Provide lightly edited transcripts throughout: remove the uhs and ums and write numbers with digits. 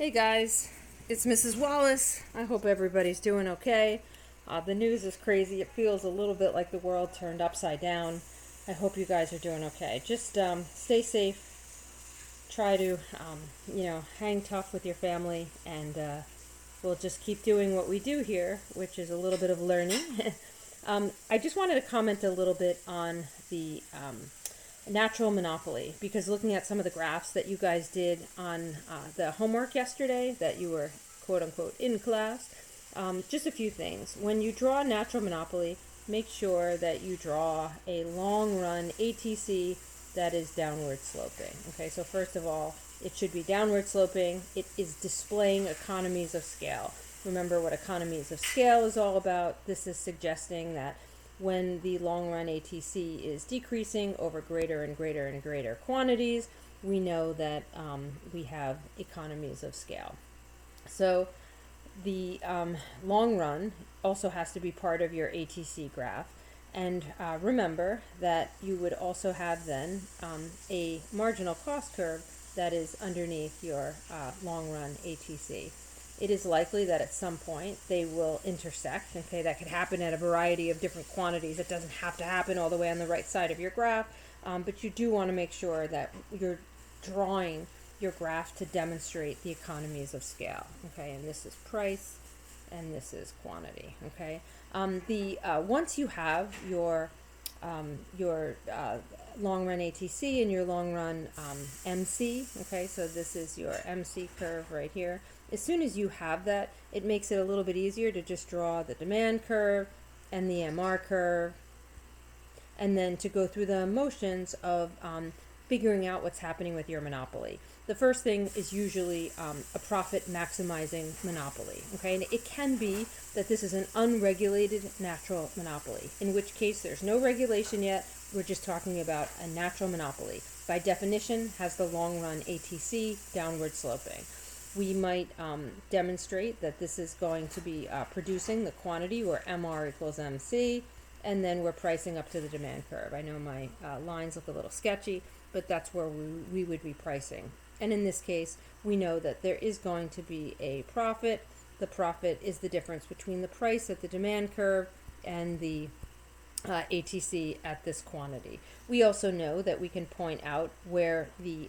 Hey guys, it's Mrs. Wallace. I hope everybody's doing okay. The news is crazy. It feels a little bit like the world turned upside down. I hope you guys are doing okay. Just stay safe. Try to, hang tough with your family, and we'll just keep doing what we do here, which is a little bit of learning. I just wanted to comment a little bit on the natural monopoly, because looking at some of the graphs that you guys did on the homework yesterday that you were quote unquote in class, just a few things. When you draw natural monopoly, make sure that you draw a long run ATC that is downward sloping. Okay, so first of all, it should be downward sloping. It is displaying economies of scale. Remember what economies of scale is all about. This is suggesting that when the long run ATC is decreasing over greater and greater and greater quantities, we know that we have economies of scale. So the long run also has to be part of your ATC graph. And remember that you would also have then a marginal cost curve that is underneath your long run ATC. It is likely that at some point they will intersect. Okay, that could happen at a variety of different quantities. It doesn't have to happen all the way on the right side of your graph, but you do want to make sure that you're drawing your graph to demonstrate the economies of scale. Okay, and this is price, and this is quantity. Okay, once you have your long run ATC and your long run MC, okay, so this is your MC curve right here. As soon as you have that, it makes it a little bit easier to just draw the demand curve and the MR curve, and then to go through the motions of figuring out what's happening with your monopoly. The first thing is usually a profit maximizing monopoly. Okay, and it can be that this is an unregulated natural monopoly, in which case there's no regulation yet. We're just talking about a natural monopoly. By definition, has the long run ATC downward sloping. We might demonstrate that this is going to be producing the quantity where MR equals MC, and then we're pricing up to the demand curve. I know my lines look a little sketchy, but that's where we would be pricing. And in this case, we know that there is going to be a profit. The profit is the difference between the price at the demand curve and the ATC at this quantity. We also know that we can point out where the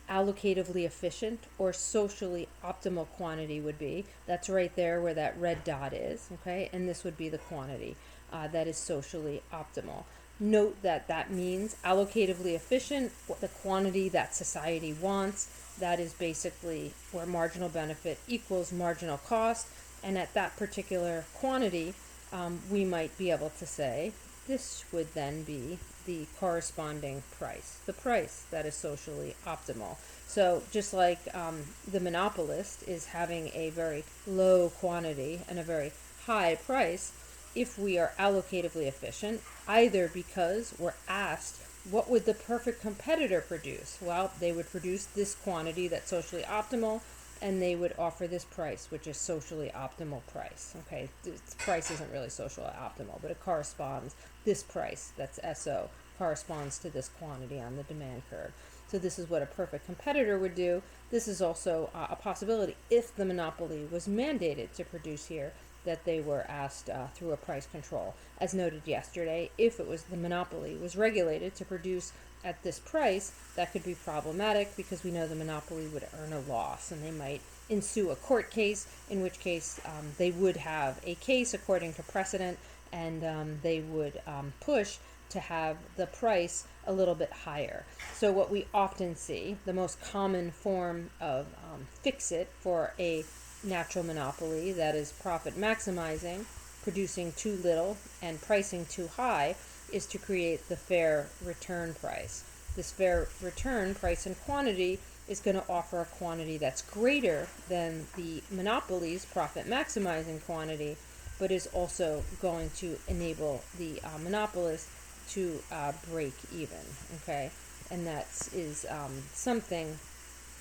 allocatively efficient or socially optimal quantity would be. That's right there where that red dot is, okay? And this would be the quantity that is socially optimal. Note that that means allocatively efficient, the quantity that society wants. That is basically where marginal benefit equals marginal cost. And at that particular quantity, we might be able to say this would then be the corresponding price, the price that is socially optimal. So just like the monopolist is having a very low quantity and a very high price, if we are allocatively efficient, either because we're asked what would the perfect competitor produce? Well, they would produce this quantity that's socially optimal, and they would offer this price, which is socially optimal price. Okay, this price isn't really socially optimal, but it corresponds, this price that's SO corresponds to this quantity on the demand curve. So this is what a perfect competitor would do. This is also a possibility if the monopoly was mandated to produce here, that they were asked through a price control. As noted yesterday, if it was the monopoly was regulated to produce at this price, that could be problematic because we know the monopoly would earn a loss, and they might ensue a court case, in which case they would have a case according to precedent, and they would push to have the price a little bit higher. So what we often see, the most common form of fix-it for a natural monopoly that is profit maximizing, producing too little and pricing too high, is to create the fair return price. This fair return price and quantity is going to offer a quantity that's greater than the monopoly's profit maximizing quantity, but is also going to enable the monopolist to break even. Okay, and that is something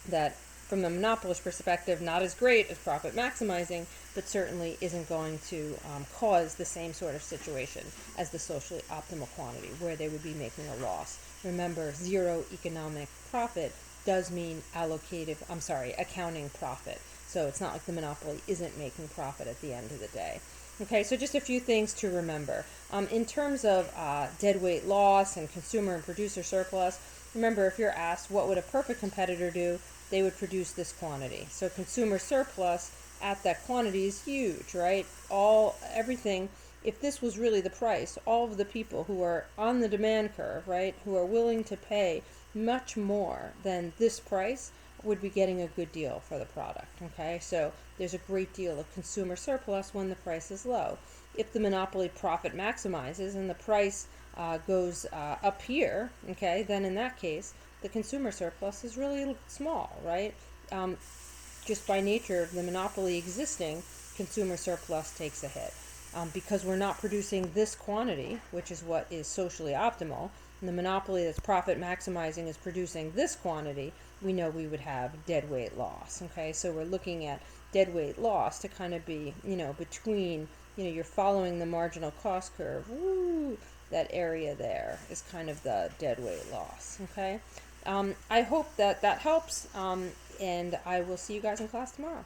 that, from the monopolist perspective, not as great as profit maximizing, but certainly isn't going to cause the same sort of situation as the socially optimal quantity, where they would be making a loss. Remember, zero economic profit does mean accounting profit. So it's not like the monopoly isn't making profit at the end of the day. Okay, so just a few things to remember. In terms of deadweight loss and consumer and producer surplus, remember, if you're asked what would a perfect competitor do, they would produce this quantity. So consumer surplus at that quantity is huge, right? Everything, if this was really the price, all of the people who are on the demand curve, right, who are willing to pay much more than this price would be getting a good deal for the product. Okay, so there's a great deal of consumer surplus when the price is low. If the monopoly profit maximizes and the price goes up here, okay, then in that case the consumer surplus is really small, right? Just by nature of the monopoly existing, consumer surplus takes a hit. Because we're not producing this quantity, which is what is socially optimal, and the monopoly that's profit maximizing is producing this quantity, we know we would have deadweight loss. Okay, so we're looking at deadweight loss to kind of be, between, you're following the marginal cost curve. Woo, that area there is kind of the deadweight loss. Okay, I hope that helps, and I will see you guys in class tomorrow.